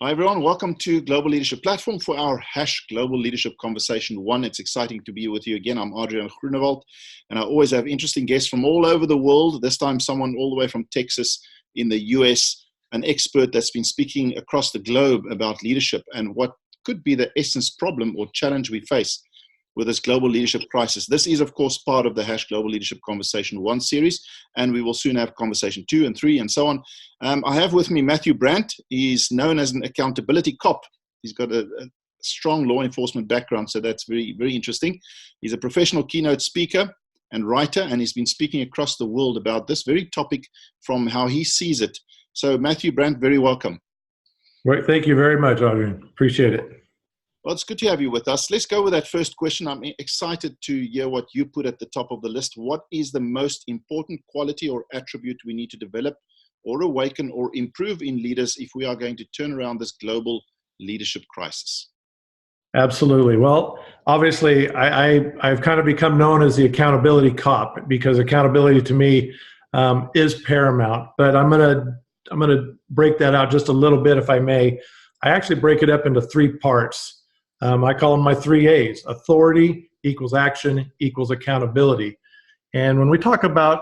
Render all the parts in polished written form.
Hi everyone, welcome to Global Leadership Platform for our Global Leadership Conversation 1. It's exciting to be with you again. I'm Adrian Groenewald, and I always have interesting guests from all over the world. This time someone all the way from Texas in the US, an expert that's been speaking across the globe about leadership and what could be the essence problem or challenge we face with this global leadership crisis. This is, of course, part of the Global Leadership Conversation 1 series, and we will soon have Conversation 2 and 3 and so on. I have with me Matthew Brandt. He's known as an accountability cop. He's got a strong law enforcement background, so that's very, very interesting. He's a professional keynote speaker and writer, and he's been speaking across the world about this very topic from how he sees it. So Matthew Brandt, very welcome. Right, thank you very much, Adrian. Appreciate it. Well, it's good to have you with us. Let's go with that first question. I'm excited to hear what you put at the top of the list. What is the most important quality or attribute we need to develop or awaken or improve in leaders if we are going to turn around this global leadership crisis? Absolutely. Well, obviously, I've kind of become known as the accountability cop because accountability to me is paramount. But I'm gonna break that out just a little bit, if I may. I actually break it up into three parts. I call them my 3 A's. Authority equals action equals accountability. And when we talk about,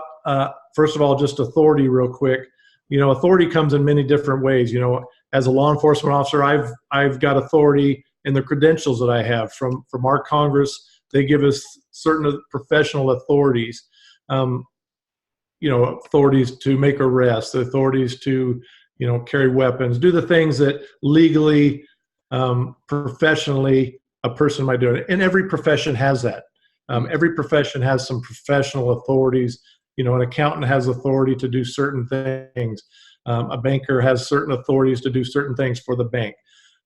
first of all, just authority real quick, authority comes in many different ways. As a law enforcement officer, I've got authority in the credentials that I have from our Congress. They give us certain professional authorities, authorities to make arrests, authorities to, carry weapons, do the things that legally, professionally, a person might do it. And every profession has that. Every profession has some professional authorities. An accountant has authority to do certain things. A banker has certain authorities to do certain things for the bank.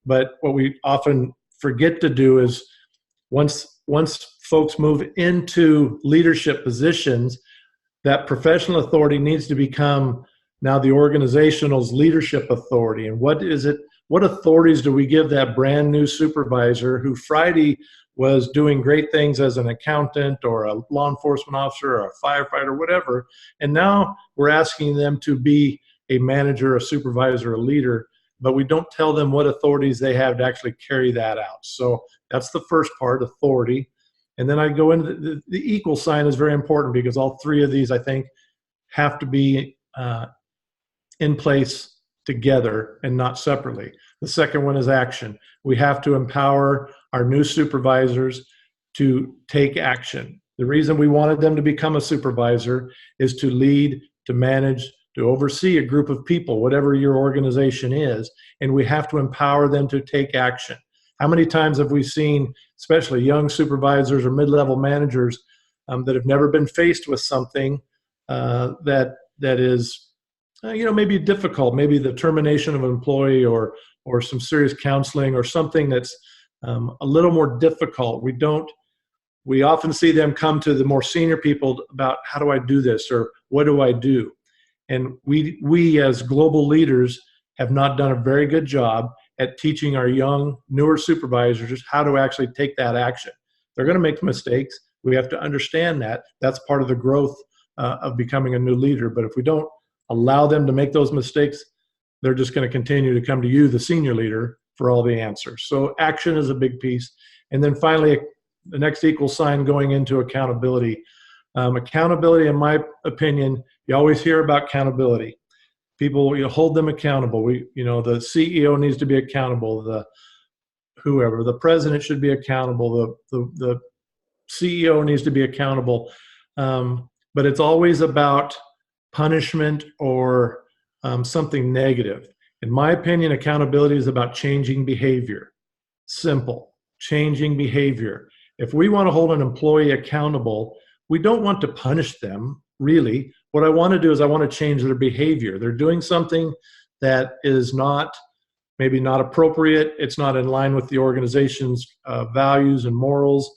But what we often forget to do is once folks move into leadership positions, that professional authority needs to become now the organizational's leadership authority. And what authorities do we give that brand new supervisor who Friday was doing great things as an accountant or a law enforcement officer or a firefighter, whatever, and now we're asking them to be a manager, a supervisor, a leader, but we don't tell them what authorities they have to actually carry that out. So that's the first part, authority. And then I go into the equal sign is very important because all three of these, I think, have to be in place together and not separately. The second one is action. We have to empower our new supervisors to take action. The reason we wanted them to become a supervisor is to lead, to manage, to oversee a group of people, whatever your organization is, and we have to empower them to take action. How many times have we seen, especially young supervisors or mid-level managers that have never been faced with something that is maybe difficult, maybe the termination of an employee or some serious counseling or something that's a little more difficult. We often see them come to the more senior people about how do I do this or what do I do? And we as global leaders have not done a very good job at teaching our young, newer supervisors how to actually take that action. They're going to make mistakes. We have to understand that. That's part of the growth of becoming a new leader. But if we don't allow them to make those mistakes, they're just going to continue to come to you, the senior leader, for all the answers. So action is a big piece. And then finally, the next equal sign going into accountability. Accountability, in my opinion, you always hear about accountability. People, hold them accountable. The CEO needs to be accountable. The president should be accountable. The CEO needs to be accountable. But it's always about punishment or something negative. In my opinion, accountability is about changing behavior. Simple, changing behavior. If we want to hold an employee accountable, we don't want to punish them, really. What I want to do is I want to change their behavior. They're doing something that is maybe not appropriate. It's not in line with the organization's values and morals.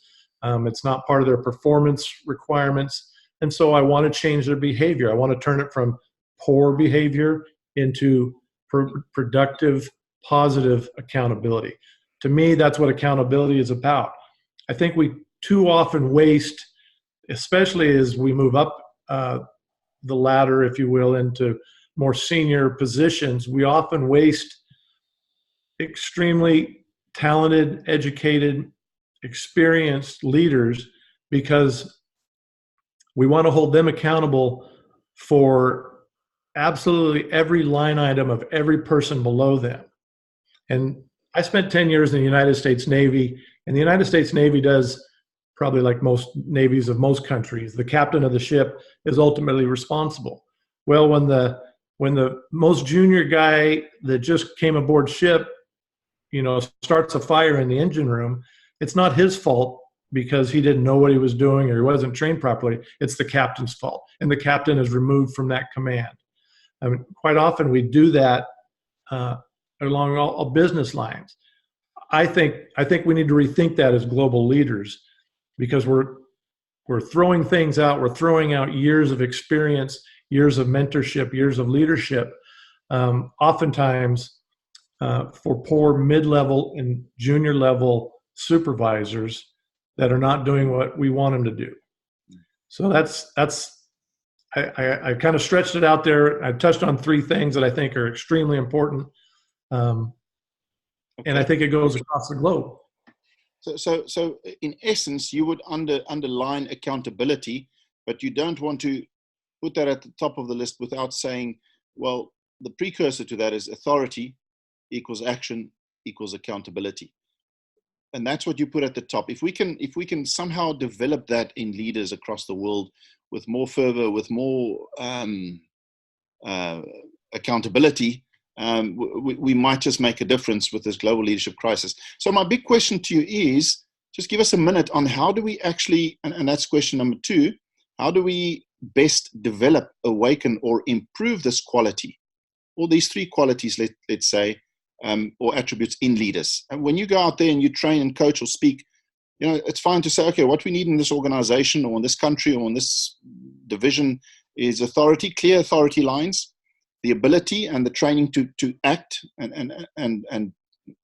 It's not part of their performance requirements. And so I want to change their behavior. I want to turn it from poor behavior into productive, positive accountability. To me, that's what accountability is about. I think we too often waste, especially as we move up the ladder, if you will, into more senior positions, we often waste extremely talented, educated, experienced leaders because we want to hold them accountable for absolutely every line item of every person below them. And I spent 10 years in the United States Navy, and the United States Navy does probably like most navies of most countries. The captain of the ship is ultimately responsible. Well, when the most junior guy that just came aboard ship, starts a fire in the engine room, it's not his fault because he didn't know what he was doing or he wasn't trained properly. It's the captain's fault, and the captain is removed from that command. I mean, quite often we do that along all business lines. I think we need to rethink that as global leaders, because we're throwing things out. We're throwing out years of experience, years of mentorship, years of leadership, oftentimes for poor mid-level and junior level supervisors that are not doing what we want them to do. So I kind of stretched it out there. I touched on 3 things that I think are extremely important. And I think it goes across the globe. So in essence, you would underline accountability, but you don't want to put that at the top of the list without saying, well, the precursor to that is authority equals action equals accountability. And that's what you put at the top. If we can somehow develop that in leaders across the world with more fervor, with more accountability, we might just make a difference with this global leadership crisis. So my big question to you is, just give us a minute on how do we actually, and that's question number 2, how do we best develop, awaken, or improve this quality? All these 3 qualities, let's say, or attributes in leaders. And when you go out there and you train and coach or speak, it's fine to say, okay, what we need in this organization or in this country or in this division is authority, clear authority lines, the ability and the training to act and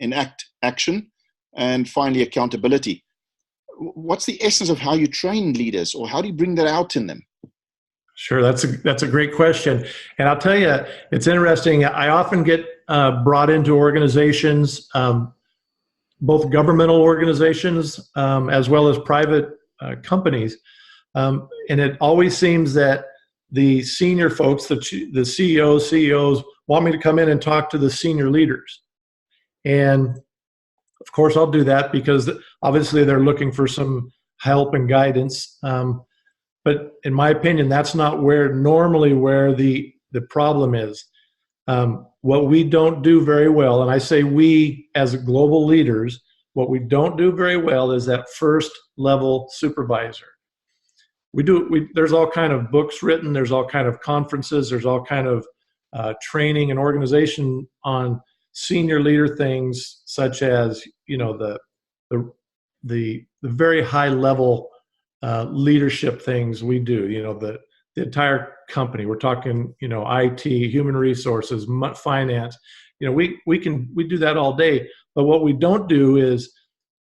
enact action, and finally accountability. What's the essence of how you train leaders, or how do you bring that out in them? Sure, that's a great question, and I'll tell you, it's interesting. I often get brought into organizations, both governmental organizations as well as private companies, and it always seems that the senior folks, the CEOs want me to come in and talk to the senior leaders. And of course I'll do that because obviously they're looking for some help and guidance. But in my opinion, that's not normally where the problem is. What we don't do very well, and I say we as global leaders, what we don't do very well is that first level supervisor. There's all kind of books written, there's all kind of conferences, there's all kind of training and organization on senior leader things, such as the very high level leadership things we do. The entire company. We're talking IT, human resources, finance. We do that all day. But what we don't do is,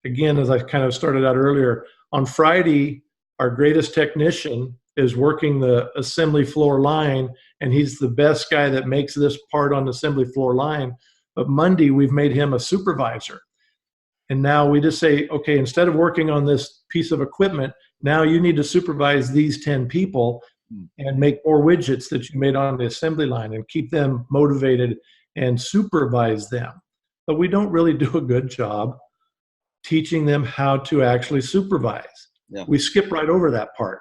again, as I kind of started out earlier, on Friday, our greatest technician is working the assembly floor line, and he's the best guy that makes this part on the assembly floor line. But Monday, we've made him a supervisor. And now we just say, okay, instead of working on this piece of equipment, now you need to supervise these 10 people and make more widgets that you made on the assembly line and keep them motivated and supervise them. But we don't really do a good job teaching them how to actually supervise. Yeah. We skip right over that part.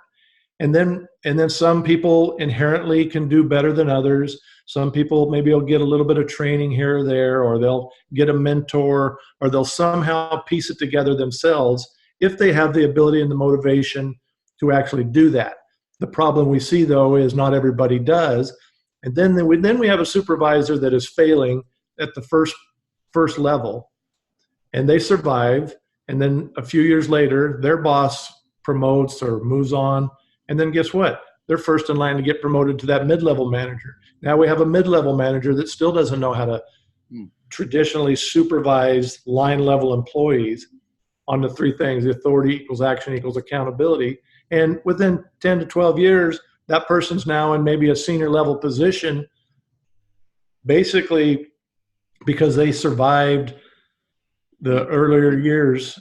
And then some people inherently can do better than others. Some people maybe will get a little bit of training here or there, or they'll get a mentor, or they'll somehow piece it together themselves if they have the ability and the motivation to actually do that. The problem we see, though, is not everybody does. And then we have a supervisor that is failing at the first level, and they survive. And then a few years later, their boss promotes or moves on. And then guess what? They're first in line to get promoted to that mid-level manager. Now we have a mid-level manager that still doesn't know how to traditionally supervise line-level employees on the 3 things: the authority equals action equals accountability. And within 10 to 12 years, that person's now in maybe a senior level position, basically because they survived the earlier years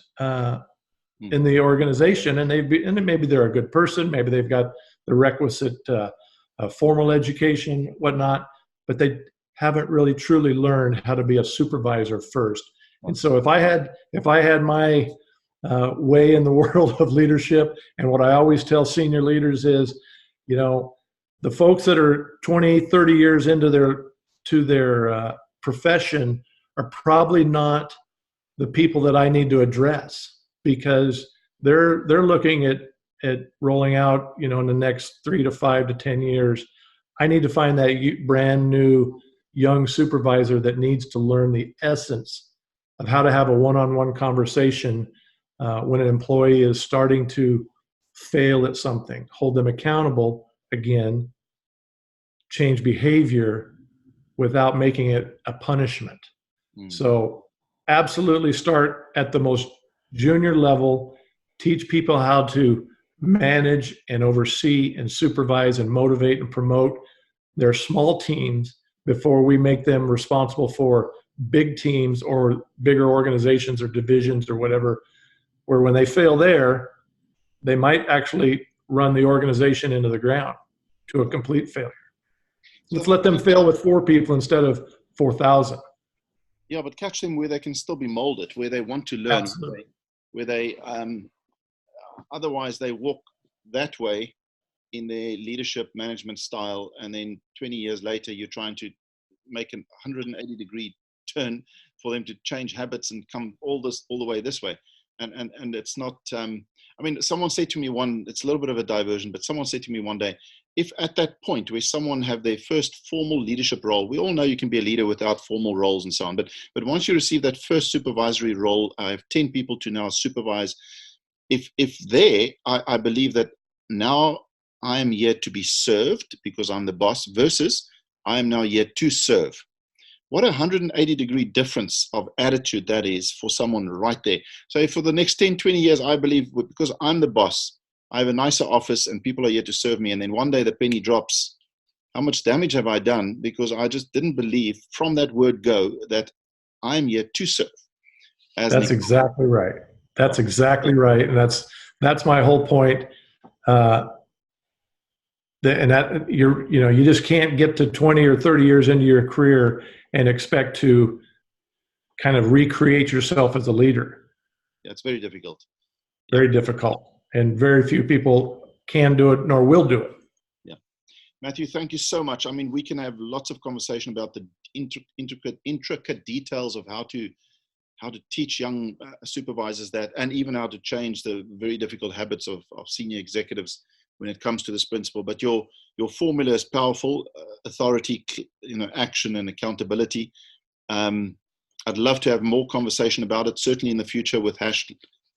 Mm. in the organization, and maybe they're a good person, maybe they've got the requisite formal education, whatnot, but they haven't really truly learned how to be a supervisor first. And so if I had my way in the world of leadership, and what I always tell senior leaders is, the folks that are 20, 30 years into their profession are probably not the people that I need to address, because they're looking at rolling out, in the next 3 to 5 to 10 years. I need to find that brand new young supervisor that needs to learn the essence of how to have a one-on-one conversation when an employee is starting to fail at something, hold them accountable, again, change behavior without making it a punishment. So absolutely start at the most junior level, teach people how to manage and oversee and supervise and motivate and promote their small teams before we make them responsible for big teams or bigger organizations or divisions or whatever, where when they fail there, they might actually run the organization into the ground to a complete failure. Let's let them fail with 4 people instead of 4,000. Yeah, but catch them where they can still be molded, where they want to learn, Absolutely. where they otherwise they walk that way in their leadership management style, and then 20 years later you're trying to make a 180-degree turn for them to change habits and come all the way this way, and it's not. Someone said to me it's a little bit of a diversion, but someone said to me one day, if at that point where someone have their first formal leadership role, we all know you can be a leader without formal roles and so on, but once you receive that first supervisory role, I have 10 people to now supervise. If there, I believe that now I am here to be served because I'm the boss, versus I am now here to serve. What a 180-degree difference of attitude that is for someone right there. So for the next 10, 20 years, I believe because I'm the boss, I have a nicer office and people are here to serve me. And then one day the penny drops. How much damage have I done? Because I just didn't believe from that word go that I'm here to serve. That's exactly right. That's exactly right. And that's my whole point. You just can't get to 20 or 30 years into your career and expect to kind of recreate yourself as a leader. Yeah, it's very difficult. Very difficult. And very few people can do it nor will do it. Yeah. Matthew, thank you so much. We can have lots of conversation about the intricate details of how to teach young supervisors that, and even how to change the very difficult habits of senior executives when it comes to this principle. But your formula is powerful: authority, action, and accountability. I'd love to have more conversation about it, certainly in the future with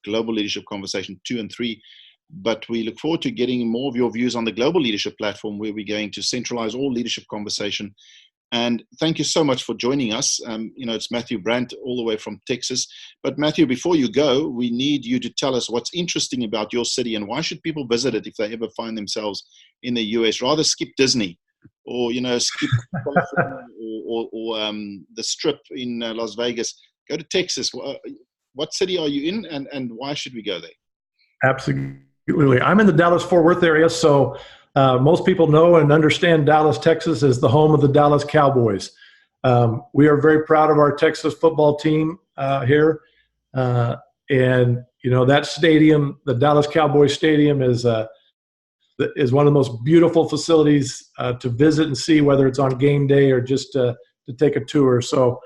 Global Leadership Conversation 2 and 3. But we look forward to getting more of your views on the Global Leadership Platform, where we're going to centralize all leadership conversation. And thank you so much for joining us. It's Matthew Brandt all the way from Texas. But Matthew, before you go, we need you to tell us what's interesting about your city and why should people visit it if they ever find themselves in the US. Rather skip Disney or, skip or the Strip in Las Vegas. Go to Texas. What city are you in, and why should we go there? Absolutely. I'm in the Dallas-Fort Worth area, so most people know and understand Dallas, Texas is the home of the Dallas Cowboys. We are very proud of our Texas football team here. And, that stadium, the Dallas Cowboys Stadium, is one of the most beautiful facilities to visit and see, whether it's on game day or just to take a tour. So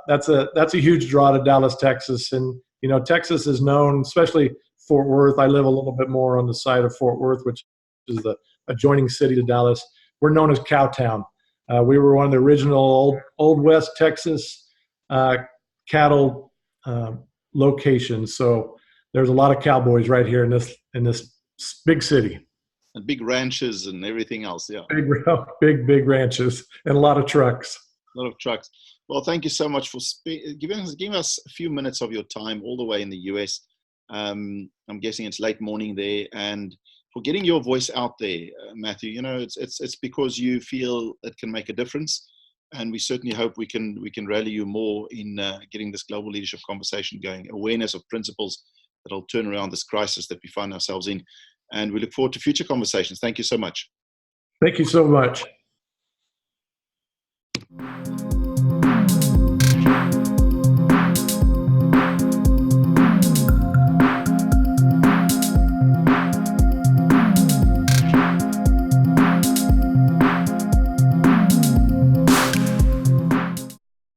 that's a huge draw to Dallas, Texas. And, Texas is known, especially Fort Worth. I live a little bit more on the side of Fort Worth, which is the adjoining city to Dallas. We're known as Cowtown. We were one of the original old West Texas cattle locations. So there's a lot of cowboys right here in this big city. And big ranches and everything else, yeah. Big ranches and a lot of trucks. A lot of trucks. Well, thank you so much for giving us a few minutes of your time all the way in the US. I'm guessing it's late morning there, and for getting your voice out there, Matthew. It's because you feel it can make a difference. And we certainly hope we can rally you more in getting this global leadership conversation going, awareness of principles that will turn around this crisis that we find ourselves in. And we look forward to future conversations. Thank you so much. Thank you so much.